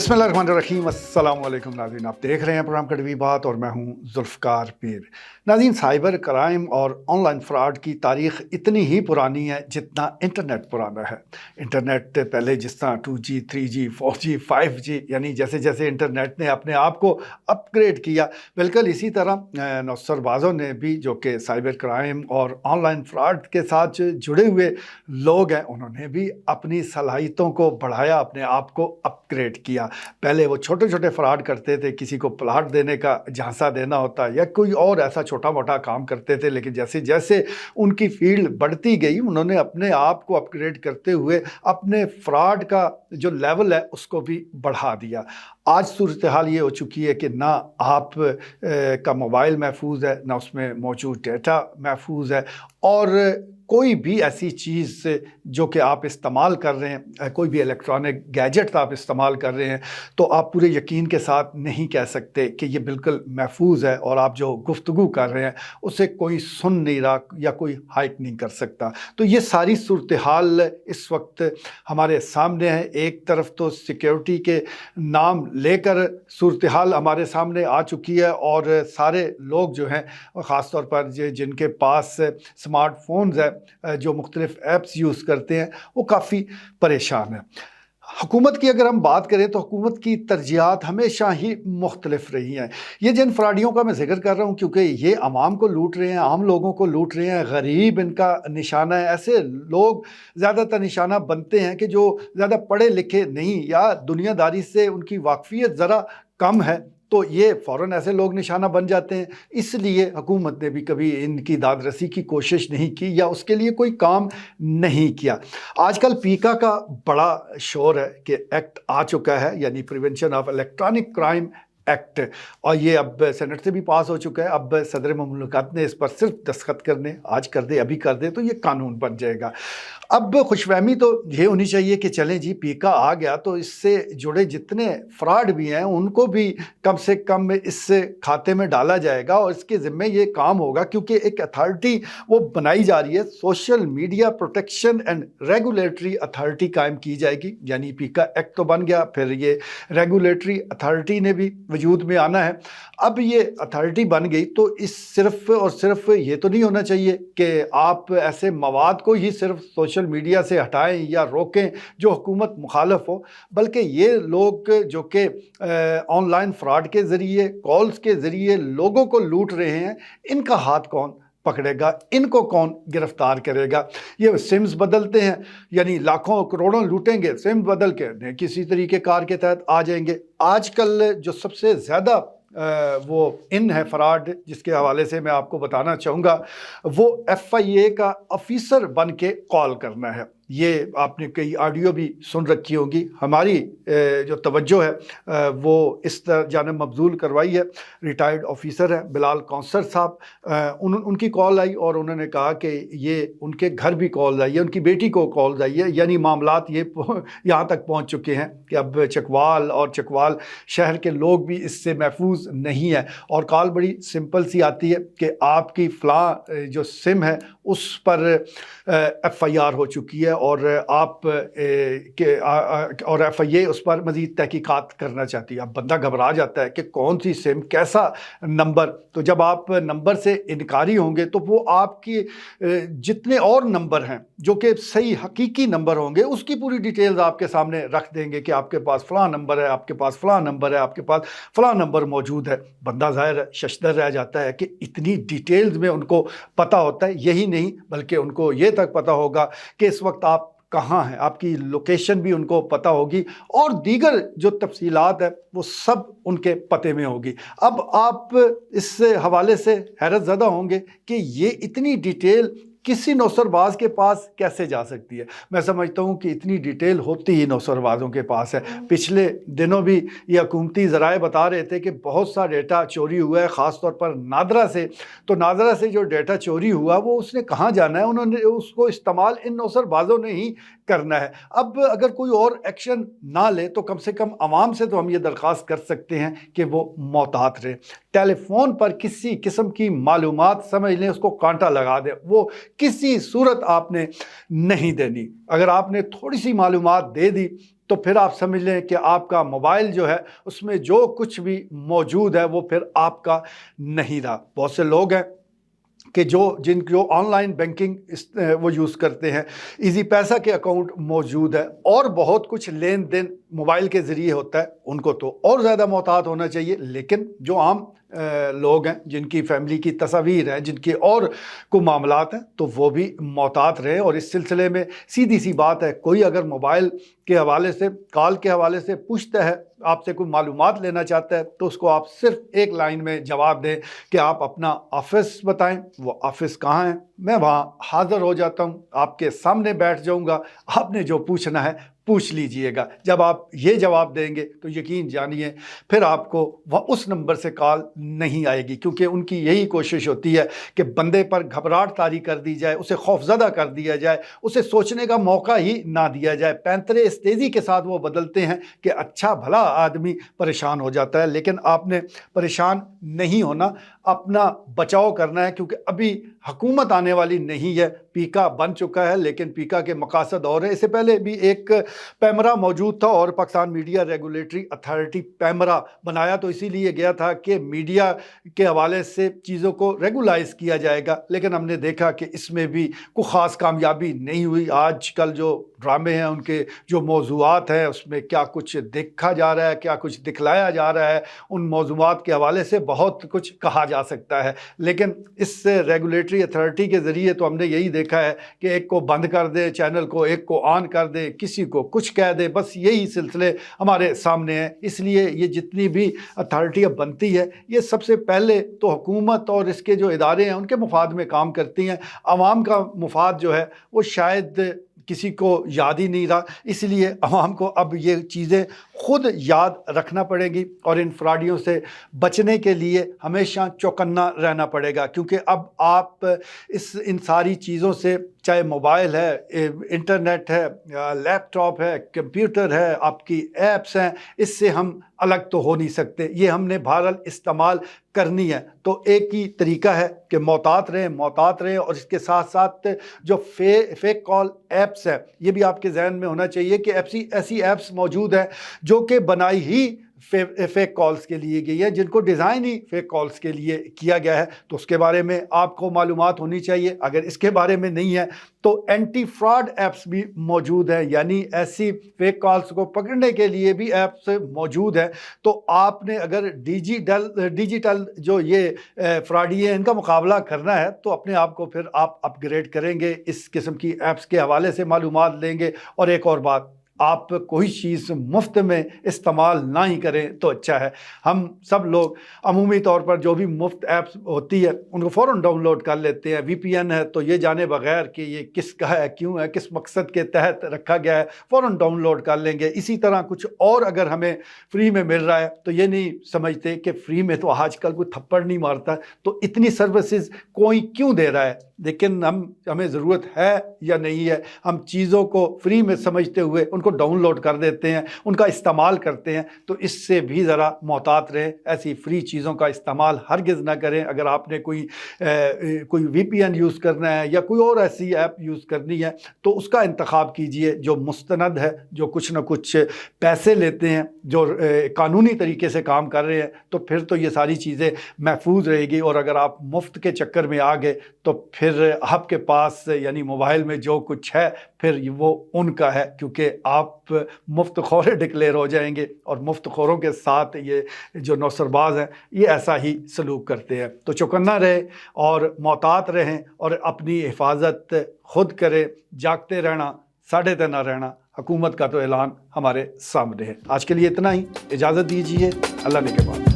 बिस्मिल्लाहिर्रहमानिर्रहीम। अस्सलाम वालेकुम नाज़रीन, आप देख रहे हैं प्रोग्राम कड़वी बात और मैं हूं जुल्फ़कार पीर। नाज़रीन, साइबर क्राइम और ऑनलाइन फ्रॉड की तारीख़ इतनी ही पुरानी है जितना इंटरनेट पुराना है। इंटरनेट पहले जिस तरह 2G, 3G, 4G, 5G यानी जैसे जैसे इंटरनेट ने अपने आप को अपग्रेड किया, बिल्कुल इसी तरह नौसरबाज़ों ने भी, जो कि साइबर क्राइम और ऑनलाइन फ्रॉड के साथ जुड़े हुए लोग हैं, उन्होंने भी अपनी सलाहियतों को बढ़ाया, अपने आप को अपग्रेड किया। पहले वो छोटे छोटे फ्रॉड करते थे, किसी को प्लाट देने का झांसा देना होता या कोई और ऐसा छोटा मोटा काम करते थे, लेकिन जैसे जैसे उनकी फील्ड बढ़ती गई, उन्होंने अपने आप को अपग्रेड करते हुए अपने फ्रॉड का जो लेवल है उसको भी बढ़ा दिया। आज सूरत हाल ये हो चुकी है कि ना आप का मोबाइल महफूज है, ना उसमें मौजूद डेटा महफूज है, और कोई भी ऐसी चीज़ जो कि आप इस्तेमाल कर रहे हैं, कोई भी इलेक्ट्रॉनिक गैजेट आप इस्तेमाल कर रहे हैं, तो आप पूरे यकीन के साथ नहीं कह सकते कि ये बिल्कुल महफूज है और आप जो गुफ्तगू कर रहे हैं उसे कोई सुन नहीं रहा या कोई हाइड नहीं कर सकता। तो ये सारी सूरत हाल इस वक्त हमारे सामने है। एक तरफ तो सिक्योरिटी के नाम लेकर सूरत हाल हमारे सामने आ चुकी है और सारे लोग जो हैं, ख़ास तौर पर जिनके पास स्मार्टफोन्स है, जो मुख्तलिफ ऐप्स यूज़ करते हैं, वो काफ़ी परेशान है। हुकूमत की अगर हम बात करें तो हुकूमत की तरजीहात हमेशा ही मुख्तलिफ रही हैं। ये जिन फ्रॉडियों का मैं जिक्र कर रहा हूँ, क्योंकि ये आवाम को लूट रहे हैं, आम लोगों को लूट रहे हैं, गरीब इनका निशाना है। ऐसे लोग ज़्यादातर निशाना बनते हैं कि जो ज़्यादा पढ़े लिखे नहीं या दुनियादारी से उनकी वाकफियत ज़रा कम है, तो ये फ़ौरन ऐसे लोग निशाना बन जाते हैं। इसलिए हुकूमत ने भी कभी इनकी दादरसी की कोशिश नहीं की या उसके लिए कोई काम नहीं किया। आजकल पीका का बड़ा शोर है कि एक्ट आ चुका है, यानी prevention of electronic crime act, और ये अब सेनेट से भी पास हो चुका है। अब सदर मुमलिकत ने इस पर सिर्फ दस्तखत करने, आज कर दे अभी कर दे तो ये कानून बन जाएगा। अब खुशफहमी तो ये होनी चाहिए कि चलें जी, पीका आ गया तो इससे जुड़े जितने फ्रॉड भी हैं उनको भी कम से कम इस खाते में डाला जाएगा और इसके ज़िम्मे ये काम होगा, क्योंकि एक अथॉरिटी वो बनाई जा रही है, social media protection and regulatory authority कायम की जाएगी। यानी पीका एक्ट तो बन गया, फिर ये रेगुलेटरी अथॉरिटी ने भी वजूद में आना है। अब ये अथॉरिटी बन गई तो इस सिर्फ और सिर्फ ये तो नहीं होना चाहिए कि आप ऐसे मवाद को ही सिर्फ सोशल मीडिया से हटाएं या रोकें जो हुकूमत मुखालफ हो, बल्कि ये लोग जो कि ऑनलाइन फ्रॉड के ज़रिए, कॉल्स के ज़रिए लोगों को लूट रहे हैं, इनका हाथ कौन पकड़ेगा, इनको कौन गिरफ्तार करेगा। ये सिम्स बदलते हैं, यानी लाखों करोड़ों लूटेंगे, सिम बदल के किसी तरीके कार के तहत आ जाएंगे। आजकल जो सबसे ज़्यादा वो इन है फ्रॉड, जिसके हवाले से मैं आपको बताना चाहूँगा, वो FIA का ऑफिसर बन के कॉल करना है। ये आपने कई ऑडियो भी सुन रखी होगी। हमारी जो तवज्जो है वो इस तरह जानिब मबजूल करवाई है। रिटायर्ड ऑफिसर है बिलाल कौंसर साहब, उनकी कॉल आई और उन्होंने कहा कि ये उनके घर भी कॉल आई है, उनकी बेटी को कॉल आई है, यानी मामलात ये यहाँ तक पहुँच चुके हैं कि अब चकवाल और चकवाल शहर के लोग भी इससे महफूज नहीं है। और कॉल बड़ी सिंपल सी आती है कि आपकी फ़लाँ जो सिम है उस पर FIR हो चुकी है और आप और FIA उस पर मज़ीद तहकीकात करना चाहती है। अब बंदा घबरा जाता है कि कौन सी सिम, कैसा नंबर। तो जब आप नंबर से इनकारी होंगे तो वो आपकी जितने और नंबर हैं जो कि सही हकीकी नंबर होंगे, उसकी पूरी डिटेल्स आपके सामने रख देंगे कि आपके पास फ़लाँ नंबर है, आपके पास फ़लाँ नंबर है, आपके पास फ़लाँ नंबर मौजूद है। बंदा ज़ाहिर शशदर रह जाता है कि इतनी डिटेल्स में उनको पता होता है। यही नहीं बल्कि उनको ये तक पता होगा कि इस वक्त आप कहाँ हैं, आपकी लोकेशन भी उनको पता होगी और दीगर जो तफसीलात है वो सब उनके पते में होगी। अब आप इस हवाले से हैरत ज़दा होंगे कि ये इतनी डिटेल किसी नौसरबाज के पास कैसे जा सकती है। मैं समझता हूँ कि इतनी डिटेल होती ही नौसरबाजों के पास है। पिछले दिनों भी ये हुकूमती ज़राए बता रहे थे कि बहुत सा डेटा चोरी हुआ है, ख़ास तौर पर नादरा से। तो नादरा से जो डेटा चोरी हुआ वो उसने कहाँ जाना है, उन्होंने उसको इस्तेमाल इन नौसरबाजों ने ही करना है। अब अगर कोई और एक्शन ना ले तो कम से कम आवाम से तो हम ये दरख्वास्त कर सकते हैं कि वो मोहतात रहे। टेलीफोन पर किसी किस्म की मालूमात समझ लें, उसको कांटा लगा दें, वो किसी सूरत आपने नहीं देनी। अगर आपने थोड़ी सी मालूमात दे दी تو پھر آپ سمجھ لیں کہ آپ کا موبائل جو ہے اس میں جو کچھ بھی موجود ہے وہ پھر آپ کا نہیں رہا۔ بہت سے لوگ ہیں کہ جن کو آن لائن بینکنگ وہ یوز کرتے ہیں، ایزی پیسہ کے اکاؤنٹ موجود ہے اور بہت کچھ لین دین موبائل کے ذریعے ہوتا ہے، ان کو تو اور زیادہ محتاط ہونا چاہیے۔ لیکن جو عام لوگ ہیں، جن کی فیملی کی تصاویر ہیں، جن کے اور کو معاملات ہیں، تو وہ بھی محتاط رہیں۔ اور اس سلسلے میں سیدھی سی بات ہے، کوئی اگر موبائل کے حوالے سے، کال کے حوالے سے پوچھتا ہے، آپ سے کوئی معلومات لینا چاہتا ہے، تو اس کو آپ صرف ایک لائن میں جواب دیں کہ آپ اپنا آفس بتائیں، وہ آفس کہاں ہے، میں وہاں حاضر ہو جاتا ہوں، آپ کے سامنے بیٹھ جاؤں گا، آپ نے جو پوچھنا ہے پوچھ لیجئے گا۔ جب آپ یہ جواب دیں گے تو یقین جانیے پھر آپ کو اس نمبر سے کال نہیں آئے گی، کیونکہ ان کی یہی کوشش ہوتی ہے کہ بندے پر گھبراہٹ طاری کر دی جائے، اسے خوفزدہ کر دیا جائے، اسے سوچنے کا موقع ہی نہ دیا جائے۔ پینترے اس تیزی کے ساتھ وہ بدلتے ہیں کہ اچھا بھلا آدمی پریشان ہو جاتا ہے۔ لیکن آپ نے پریشان نہیں ہونا، اپنا بچاؤ کرنا ہے، کیونکہ ابھی حکومت آنے والی نہیں ہے، پیکا بن چکا ہے، لیکن پیکا کے مقاصد اور ہیں۔ اس سے پہلے بھی ایک پیمرا موجود تھا اور Pakistan media regulatory authority PEMRA بنایا تو اسی لیے گیا تھا کہ میڈیا کے حوالے سے چیزوں کو ریگولائز کیا جائے گا، لیکن ہم نے دیکھا کہ اس میں بھی کوئی خاص کامیابی نہیں ہوئی۔ آج کل جو ڈرامے ہیں، ان کے جو موضوعات ہیں، اس میں کیا کچھ دیکھا جا رہا ہے، کیا کچھ دکھلایا جا رہا ہے، ان موضوعات کے حوالے سے بہت کچھ کہا جا سکتا ہے، لیکن اس سے ریگولیٹری اتھارٹی کے ذریعے تو ہم نے یہی دیکھا ہے کہ ایک کو بند کر دے چینل کو، ایک کو آن کر دے، کسی کو کچھ کہہ دے، بس یہی سلسلے ہمارے سامنے ہیں۔ اس لیے یہ جتنی بھی اتھارٹیاں بنتی ہے، یہ سب سے پہلے تو حکومت اور اس کے جو ادارے ہیں ان کے مفاد میں کام کرتی ہیں۔ عوام کا مفاد جو ہے وہ شاید کسی کو یاد ہی نہیں رہا، اس لیے عوام کو اب یہ چیزیں خود یاد رکھنا پڑے گی اور ان فراڈیوں سے بچنے کے لیے ہمیشہ چوکنا رہنا پڑے گا، کیونکہ اب آپ ان ساری چیزوں سے، چاہے موبائل ہے، انٹرنیٹ ہے، لیپ ٹاپ ہے، کمپیوٹر ہے، آپ کی ایپس ہیں، اس سے ہم الگ تو ہو نہیں سکتے، یہ ہم نے بہرحال استعمال کرنی ہے۔ تو ایک ہی طریقہ ہے کہ محتاط رہیں، اور اس کے ساتھ ساتھ جو فیک کال ایپس ہیں، یہ بھی آپ کے ذہن میں ہونا چاہیے کہ ایسی ایپس موجود ہیں جو کہ بنائی ہی فیک کالز کے لیے گئی ہے، جن کو ڈیزائن ہی فیک کالز کے لیے کیا گیا ہے، تو اس کے بارے میں آپ کو معلومات ہونی چاہیے۔ اگر اس کے بارے میں نہیں ہے تو اینٹی فراڈ ایپس بھی موجود ہیں، یعنی ایسی فیک کالز کو پکڑنے کے لیے بھی ایپس موجود ہیں۔ تو آپ نے اگر ڈیجیٹل جو یہ فراڈی ہے ان کا مقابلہ کرنا ہے تو اپنے آپ کو پھر آپ اپ گریڈ کریں گے، اس قسم کی ایپس کے حوالے سے معلومات لیں گے۔ اور ایک اور بات، آپ کوئی چیز مفت میں استعمال نہ ہی کریں تو اچھا ہے۔ ہم سب لوگ عمومی طور پر جو بھی مفت ایپس ہوتی ہے ان کو فوراً ڈاؤن لوڈ کر لیتے ہیں۔ وی پی این ہے تو یہ جانے بغیر کہ یہ کس کا ہے، کیوں ہے، کس مقصد کے تحت رکھا گیا ہے، فوراً ڈاؤن لوڈ کر لیں گے۔ اسی طرح کچھ اور اگر ہمیں فری میں مل رہا ہے تو یہ نہیں سمجھتے کہ فری میں تو آج کل کوئی تھپڑ نہیں مارتا، تو اتنی سروسز کوئی کیوں دے رہا ہے؟ لیکن ہمیں ضرورت ہے یا نہیں ہے، ہم چیزوں کو فری میں سمجھتے ہوئے ان کو ڈاؤن لوڈ کر دیتے ہیں، ان کا استعمال کرتے ہیں۔ تو اس سے بھی ذرا محتاط رہیں، ایسی فری چیزوں کا استعمال ہرگز نہ کریں۔ اگر آپ نے کوئی وی پی این یوز کرنا ہے یا کوئی اور ایسی ایپ یوز کرنی ہے تو اس کا انتخاب کیجئے جو مستند ہے، جو کچھ نہ کچھ پیسے لیتے ہیں، جو قانونی طریقے سے کام کر رہے ہیں، تو پھر تو یہ ساری چیزیں محفوظ رہے گی۔ اور اگر آپ مفت کے چکر میں آ گئے تو پھر آپ کے پاس یعنی موبائل میں جو کچھ ہے پھر وہ ان کا ہے، کیونکہ آپ مفت خور ڈکلیئر ہو جائیں گے، اور مفت خوروں کے ساتھ یہ جو نوسرباز ہیں یہ ایسا ہی سلوک کرتے ہیں۔ تو چوکنا رہیں اور محتاط رہیں اور اپنی حفاظت خود کریں، جاگتے رہنا، ساڑھے نہ رہنا۔ حکومت کا تو اعلان ہمارے سامنے ہے۔ آج کے لیے اتنا ہی، اجازت دیجیے، اللہ نے کے بعد۔